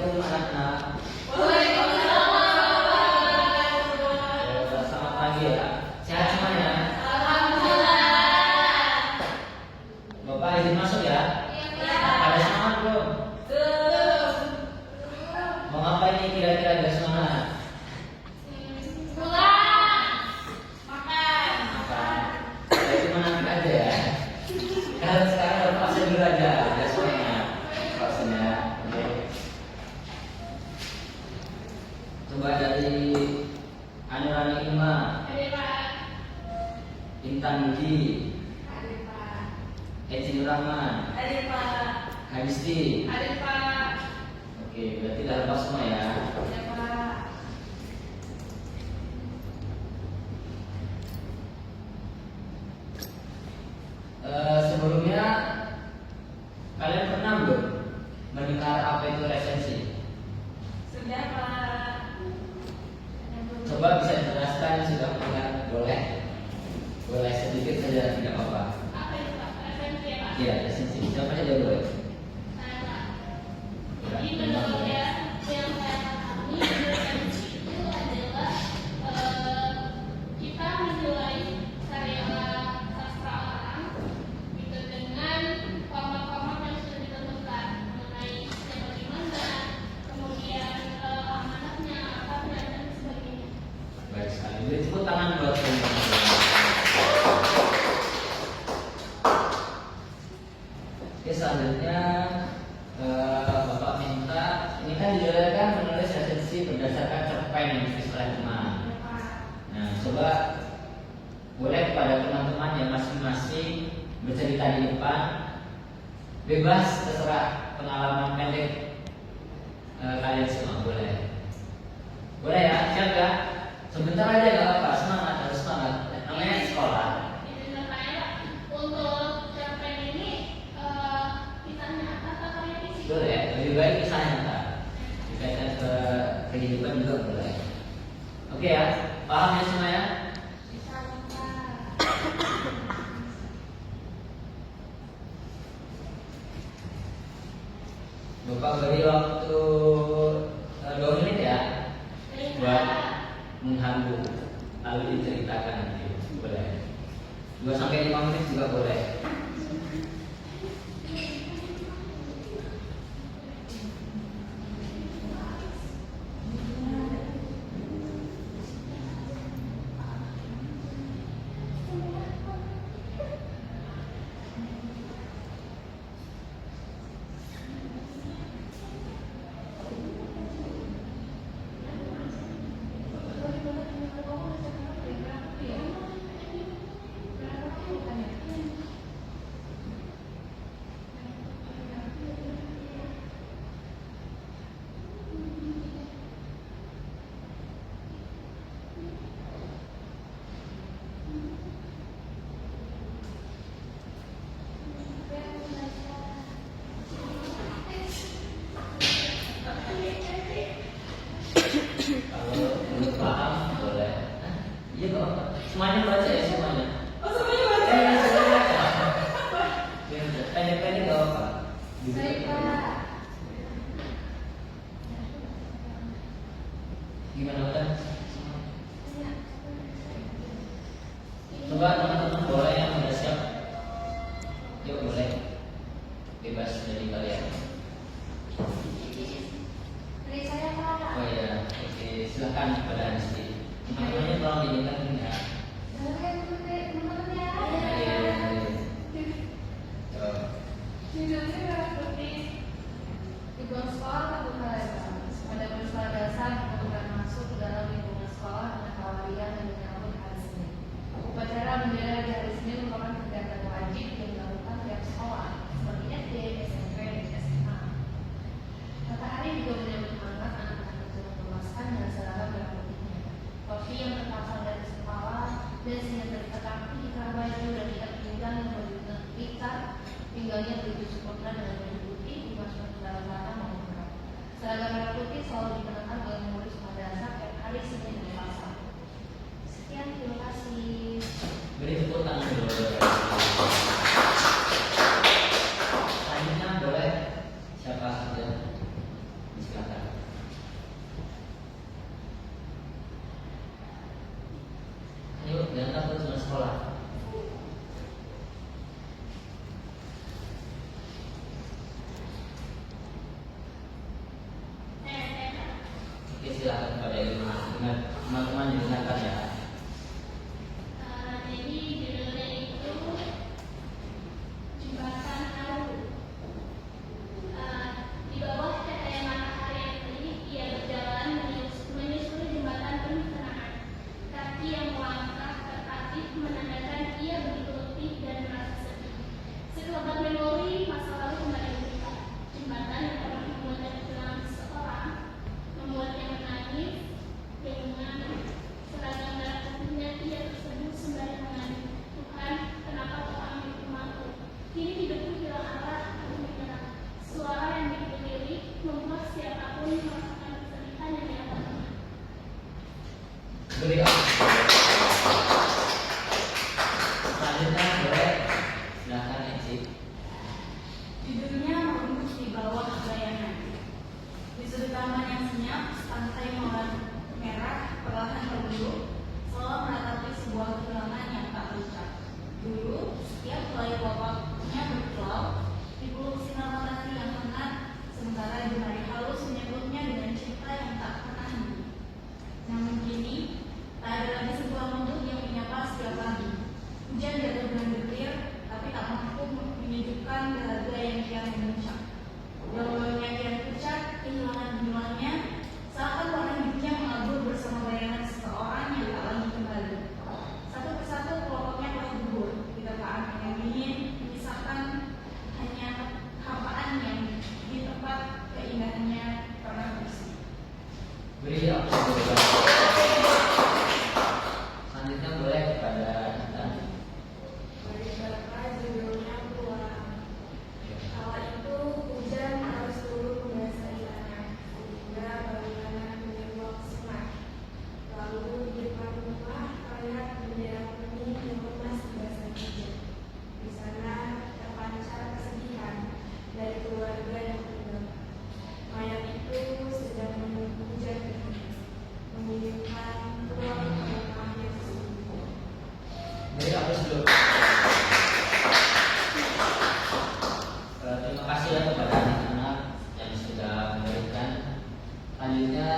Assalamualaikum anak-anak. Selamat pagi ya. Sehat semuanya? Bapak izin masuk ya. Ada semangat belum? Mau ngapain nih kira-kira biar semangat? Makan. Ya cuma nanti aja ya. Kalau sekarang udah vaksin dulu aja. Ada semangat. Vaksinnya. Oke. Coba dari Anurani Ilma, Intan Budi, Eci Nur Rahman, Hadisti. Oke, berarti udah lepas semua ya. Sebelumnya kalian pernah belum mendengar apa itu resensi? Sudah, Pak. Coba bisa dijelaskan yang sudah mendengar, boleh? Boleh sedikit saja, tidak apa-apa. Apa itu, Pak? Resensi ya, Pak? Iya, resensi. Siapa saja boleh. Saya, Pak. Ya, Jadi menurut saya, yang saya pahami resensi itu adalah kita menilai karya sastra orang itu dengan format-format yang sudah ditentukan mengenai bagaimana, kemudian amanatnya, akadnya, dan sebagainya. Baik sekali. Jadi tepuk tangan buat teman-teman. Oke, selanjutnya Bapak minta, ini kan dijelaskan menulis resensi berdasarkan cerpen yang ditulis oleh teman. Nah, coba boleh kepada teman-teman yang masing-masing bercerita di depan, bebas terserah pengalaman pendek kalian semua, boleh. Boleh ya, siap ya? Sebentar aja gak apa-apa, semangat, harus semangat. Namanya sekolah. Menurut saya, untuk cerpen ini kita nyata atau karya fisik? Boleh, lebih baik kisah nyata. Dikaitkan ke kehidupan juga boleh. Oke ya, paham ya semua ya? Bapak beri waktu 2 menit ya buat menghambur, lalu diceritakan nanti. Boleh. 2-5 menit juga boleh. Kalau belum paham boleh. Iya kok. Semuanya baca ya semuanya. Oh, semuanya baca. Pendek-pendek gak apa-apa. Baik, Pak. Gimana kan? Coba teman-teman boleh yang sudah siap. Yuk boleh. Bebas dari kalian. Dari saya, Pak. Oh iya, oke. Silakan kepada Anisti. Teman-temannya tolong diingatkan ya. Judulnya merah putih. Lingkungan sekolah terbuka lebar. Pada bersekolah dasar kita bukan masuk ke dalam lingkungan sekolah dengan kawarian dan menyambut hari Senin. Upacara bendera di hari Senin merupakan kegiatan wajib yang dilakukan tiap sekolah seperti SD, SMP, dan SMA. Matahari juga menyambut hangat anak-anak kecil memaskan dan seragam merah putihnya. Topi yang terpasang dari kepala dan sinyal dari kaki ikat baju dan ikat pinggang yang berjuta ikat pinggangnya bertujuh sempurna dengan baju putih dimasukkan ke dalam celana maupun rok. Seragam merah putih selalu dikenakan oleh murid sekolah dasar tiap hari Senin dan Selasa. Sekian, terima kasih. Beri tepuk tangan dulu. Selanjutnya boleh siapa saja? Silakan. teman-teman didengarkan ya. Jadi judulnya itu Jembatan Haru. Di bawah cahaya matahari yang terik, ia berjalan menyusuri jembatan penuh kenangan. Kaki yang melangkah tertatih menandakan ia begitu letih dan merasa sedih. Sekelebat memori masa lalu kembali berputar. Jembatan yang pernah membuatnya kehilangan seseorang, membuatnya menangis dengan seragam merah putihnya. Ia terseduh sembari mengadu, Tuhan, kenapa kau ambil rumahku? Kini hidupku hilang arah, aku menyerah. Suara yang begitu lirik membuat siapapun merasakan kesedihan yang dialaminya. Beri selanjutnya boleh silahkan Eci. Judulnya Merenggut di Bawah Bayangan. Di sudut taman yang senyap, pantai mawar merah perlahan berbiru, seolah menatapi sebuah kehilangan yang tak terucap. Dulu, setiap helai waktunya berkilau, dipeluk sinar matahari yang hangat, sementara jemari halus menyebutnya dengan cinta yang tak pernah henti. Namun kini, tak ada lagi sebuah lembut yang menyapa setiap pagi. Hujan jatuh dengan getir, tapi tak mampu menyejukkan dahaga yang kian memuncak. Daun-daunnya kian pucat, kehilangan bunglanya, seakan warna hidupnya mengabur bersama bayangan seseorang yang tak lagi kembali. Satu persatu kelompoknya telah gugur di tepaan yang dingin, menyisakan hanya kehampaan yang di tempat keindahannya pernah bersih. Beri aplaus. Selanjutnya boleh kepada Intan. Bapak judulnya Pulang. Kala itu hujan harus turun membasahi tanah sehingga bangunan menyeruak sungai. Lalu di depan rumah terlihat bendera kuning yang lemas basah hujan. Di sana terpancar kesedihan dari keluarga yang tinggal. Mayat itu sedang menunggu hujan berhenti, menginginkan pulang ke rumahnya sesungguhnya. Beri aplaus dulu. Terima kasih ya kepada anak-anak yang sudah memberikan. Selanjutnya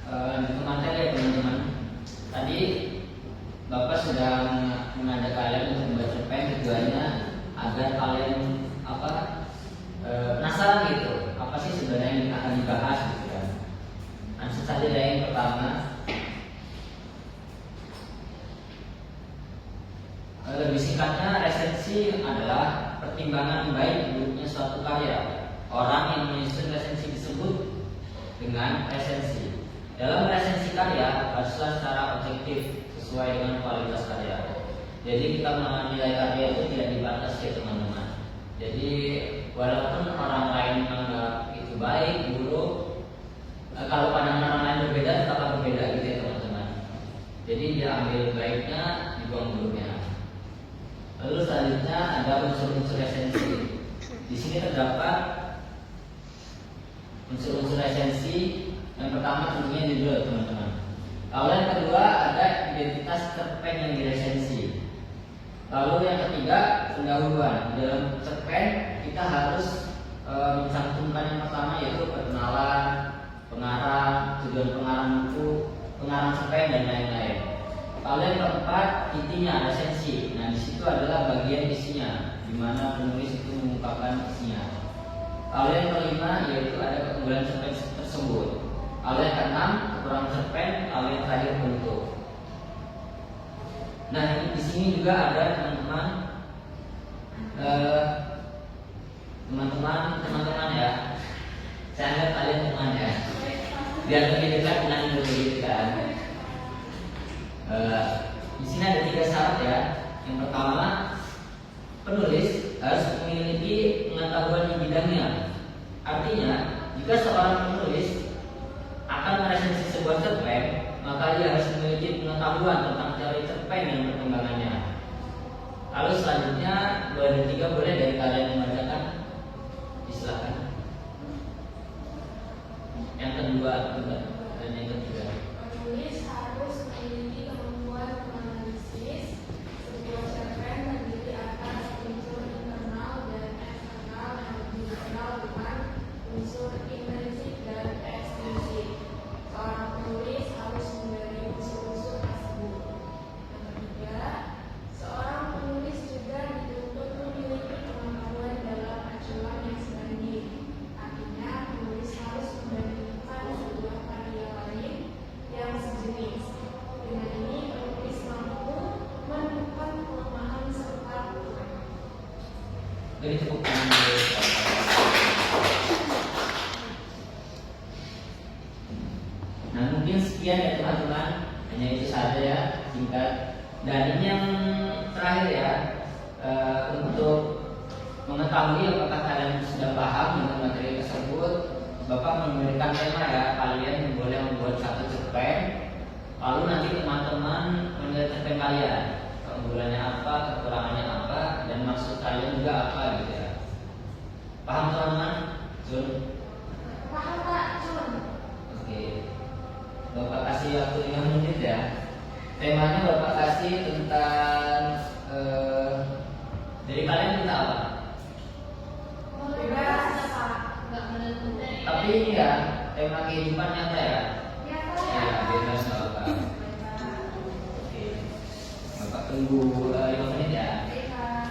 lanjut materi ya teman-teman. Tadi Bapak sudah mengajak kalian untuk membaca cerpen, tujuannya agar kalian penasaran gitu, apa sih sebenarnya yang akan dibahas gitu kan. Langsung saja dari yang pertama. Lebih singkatnya, resensi adalah pertimbangan baik buruknya suatu karya. Orang yang menyusun resensi disebut dengan resensi. Dalam resensi karya haruslah secara objektif sesuai dengan kualitas karya. Jadi kita menilai karya itu tidak dibatasi ya teman-teman. Jadi walaupun orang lain menganggap itu baik, buruk, kalau pandangan orang lain berbeda tetaplah berbeda gitu ya teman-teman. Jadi diambil baiknya, dibuang buruknya. Lalu selanjutnya ada unsur-unsur resensi. Di sini terdapat unsur-unsur resensi. Yang pertama tentunya judul teman-teman. Lalu yang kedua ada identitas cerpen yang diresensi. Lalu yang ketiga pendahuluan. Dalam cerpen kita harus mencantumkan yang pertama yaitu perkenalan, pengarang, tujuan pengarang buku, pengarang cerpen dan lain-lain. Lalu yang keempat intinya resensi. Nah di situ adalah bagian isinya, di mana penulis itu mengungkapkan isinya. Lalu yang kelima yaitu ada keunggulan cerpen tersebut. Lalu yang keenam kekurangan cerpen. Lalu yang terakhir bentuk. Nah di sini juga ada teman-teman ya. Saya anggap kalian teman ya. Biar lebih dekat dengan lebih dekat. Di sini ada 3 syarat ya. Yang pertama, penulis harus memiliki pengetahuan di bidangnya. Artinya, jika seorang penulis akan meresensi sebuah cerpen, maka dia harus memiliki pengetahuan tentang teori cerpen dan perkembangannya. Lalu selanjutnya 2 dan 3 boleh dari kalian membacakan. Silakan. Yang kedua dan yang ketiga. Penulis harus memiliki kemampuan menganalisis sebuah cerpen terdiri atas unsur internal dan eksternal yang dikenal dengan unsur intrinsik dan ekstrinsik. Seorang penulis harus memberi unsur tepuk tangan dulu. Nah mungkin sekian ya teman-teman, hanya itu saja ya singkat. Dan ini yang terakhir ya, untuk mengetahui apakah kalian sudah paham dengan materi tersebut, Bapak memberikan tema ya, kalian boleh membuat satu cerpen, lalu nanti teman-teman menilai cerpen kalian, keunggulannya apa, kekurangannya apa, dan maksud kalian juga apa gitu ya. Paham teman-teman? Jun? Paham Pak, Jun. Oke. Bapak kasih waktu 5 menit ya. Temanya Bapak kasih tentang dari kalian minta apa? Bebas, Pak. Nggak menentu. Tapi ini ya, tema kehidupan nyata ya. Ya, Ya, Pak. bebas Bapak. Oke. Bapak tunggu 5 menit ya. Baik, Pak.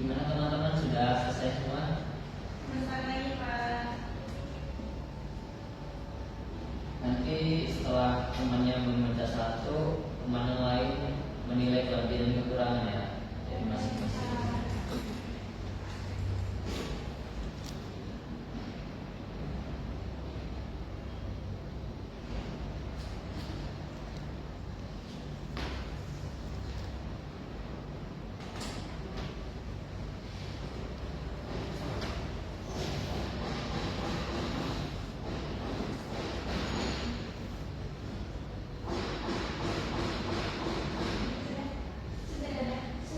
Gimana teman-teman, sudah selesai semua? Bentar lagi Pak. Nanti setelah temannya membaca satu, teman yang lain menilai kelebihan dan kekurangan ya dari masing-masing.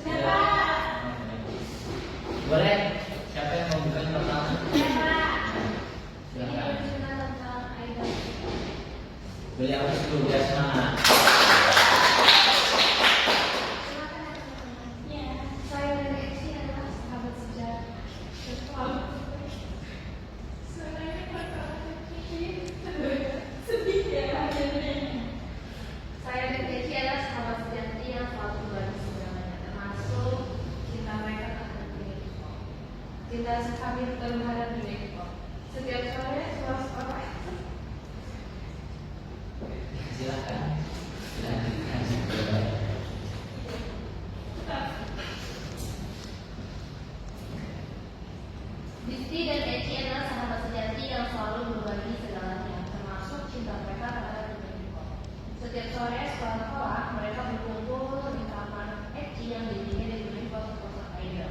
Sudah Ya. Boleh? Siapa yang mau buka yang pertama? Silakan. Beliau harus dulu biar semangat. Saya dan Eci adalah sahabat sejak Sedih ya. Saya dan Eci adalah sahabat sejati yang selalu berbagi segalanya, termasuk cinta mereka terhadap Uniqlo. Cinta kami terhadap Uniqlo. Setiap sore setelah sekolah Setiap sore setelah sekolah, mereka berkumpul di kamar Eci yang dindingnya diberi foto-foto idol.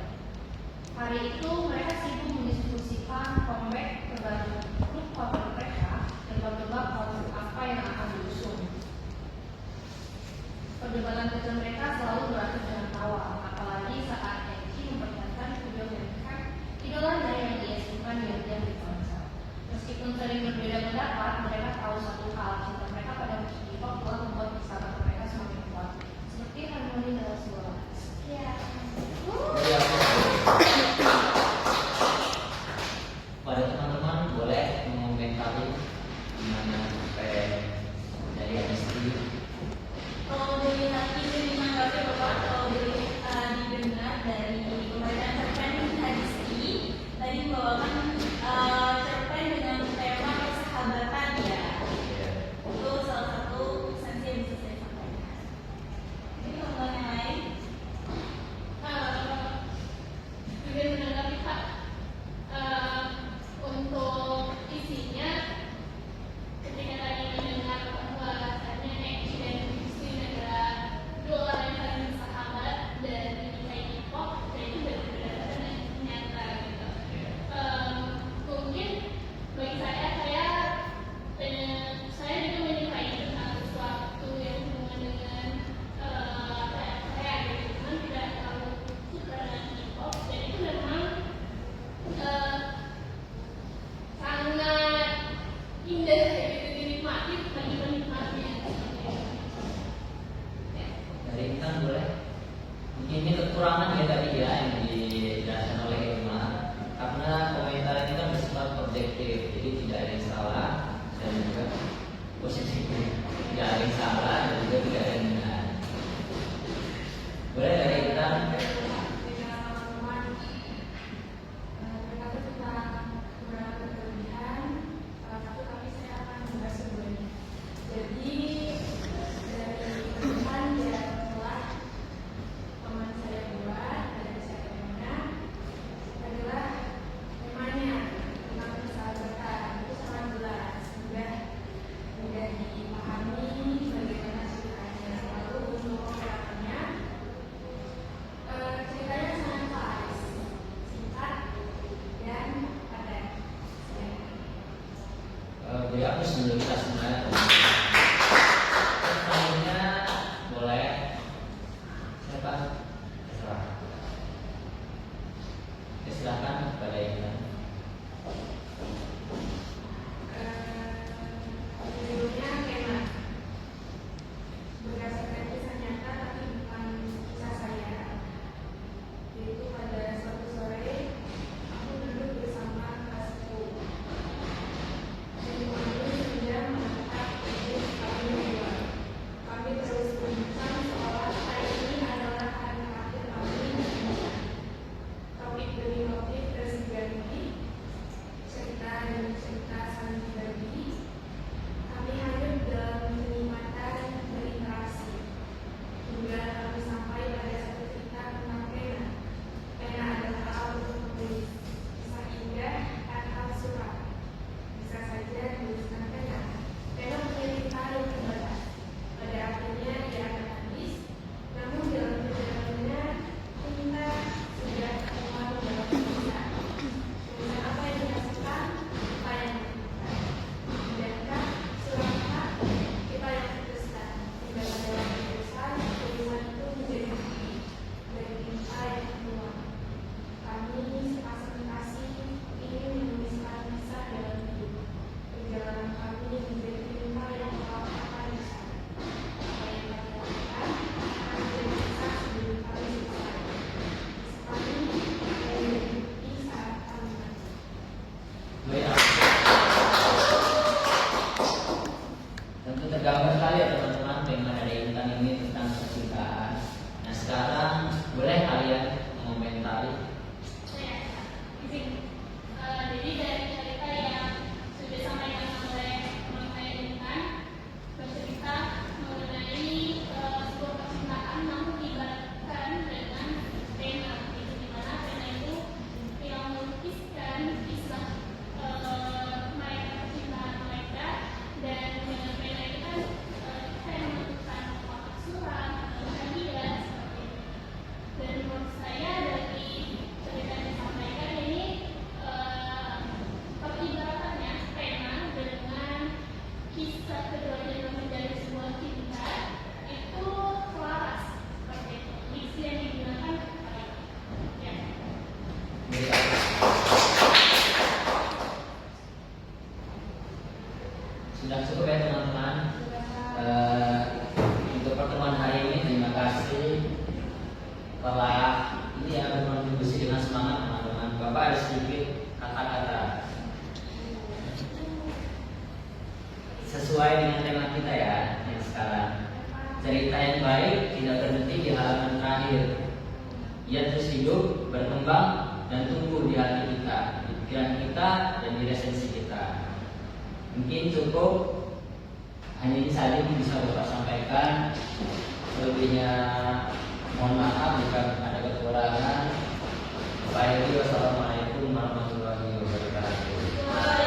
Hari itu mereka sibuk mendiskusikan comeback terbaru grup cover mereka dan menebak konsep apa yang akan diusung. Perdebatan kecil mereka selalu berakhir dengan tawa, apalagi saat Eci memperlihatkan video mereka idolanya yang ia simpan diam-diam di ponsel. Meskipun sering berbeda pendapat, mereka tahu satu hal, cinta mereka pada musik K-pop telah membuat persahabatan mereka semakin kuat, seperti harmoni dalam sebuah lagu. Ya. Pada teman-teman boleh mengomentari gimana sampai dari Adisti. Kalau dari hati terima kasih Bapak, kalau dari didengar dari pembacaan cerpen Hadisti tadi membawakan cerpen dengan tema persahabatan ya. Itu salah satu esensi yang bisa saya sampaikan. Jadi teman-teman yang lain, Juga menanggapi Kak, untuk isinya ketika tadi mendengar bahwasannya Eci dan Christine adalah dua orang yang saling bersahabat dan menyukai K-pop, dan itu berdasarkan dan nyata gitu. Mungkin bagi saya juga menyukai tentang sesuatu yang hubungan dengan saya gitu, cuman tidak terlalu suka dengan K-pop, dan itu memang sangat indah gitu dinikmati bagi penikmatnya. Dari Intan boleh. Mungkin ini kekurangan ya tadi ya yang dijelaskan oleh Irma, karena komentar ini kan bersifat objektif, jadi tidak ada yang salah dan juga positif, tidak ada yang salah dan juga tidak ada yang benar. Boleh dari Intan. Ceritanya sangat laris, singkat, dan padat. Jadi aku sebelum kita semuanya pertanyaannya boleh siapa? Terserah. Ya, silakan kepada Intan. Judulnya Kena. Berdasarkan kisah nyata tapi bukan kisah saya. Yaitu pada suatu sore aku duduk bersama kelasku. Jadi kami sedang menatap film kami berdua. Kami terus berbincang seolah hari ini adalah hari terakhir kami berbincang. Topik demi topik berganti, cerita demi cerita saling berbagi. Kami hanyut dalam kenikmatan berinteraksi hingga kami sampai pada satu cerita tentang pena. Pena adalah alat untuk menulis kisah indah atau surat. Bisa saja tuliskan pena. Pena memiliki yang terbatas. Pada akhirnya ia akan habis. Namun dalam perjalanannya kita sudah keluar dalam tulisan. Tulisan apa yang dihasilkan? Apa yang dihasilkan? Dankah suratkah kita yang putuskan? Hingga pada waktu putusan, tulisan itu menjadi bukti dari tinta yang keluar. Kami sepasang kasih ingin menuliskan kisah dalam hidup. Perjalanan kami menjadi tinta yang melapangkan di sana. Apa yang kami lakukan akan menjadi kisah sebelum kami selesai. Kisah kami akan menjadi bukti saat kami mati. Baik. Tentu tergambar sekali ya teman-teman tema dari Intan ini tentang percintaan. Nah sekarang boleh kalian mengomentari. Izin. Jadi dari cerita yang sudah disampaikan oleh teman saya Intan, bercerita mengenai sebuah percintaan namun diibaratkan dengan pena, gitu, di mana pena itu yang melukiskan kisah mereka, percintaan mereka, dan dengan pena itu kan Sudah cukup ya teman-teman. Untuk pertemuan hari ini terima kasih telah ini ya berkontribusi dengan semangat teman-teman. Bapak ada sedikit kata-kata sesuai dengan tema kita ya yang sekarang. Cerita yang baik tidak berhenti di halaman terakhir. Ia terus hidup, berkembang dan tumbuh di hati kita, di pikiran kita dan di esensi kita. Mungkin cukup hanya ini saja yang bisa Bapak sampaikan. Selebihnya mohon maaf jika ada kekurangan. Wassalamualaikum warahmatullahi wabarakatuh.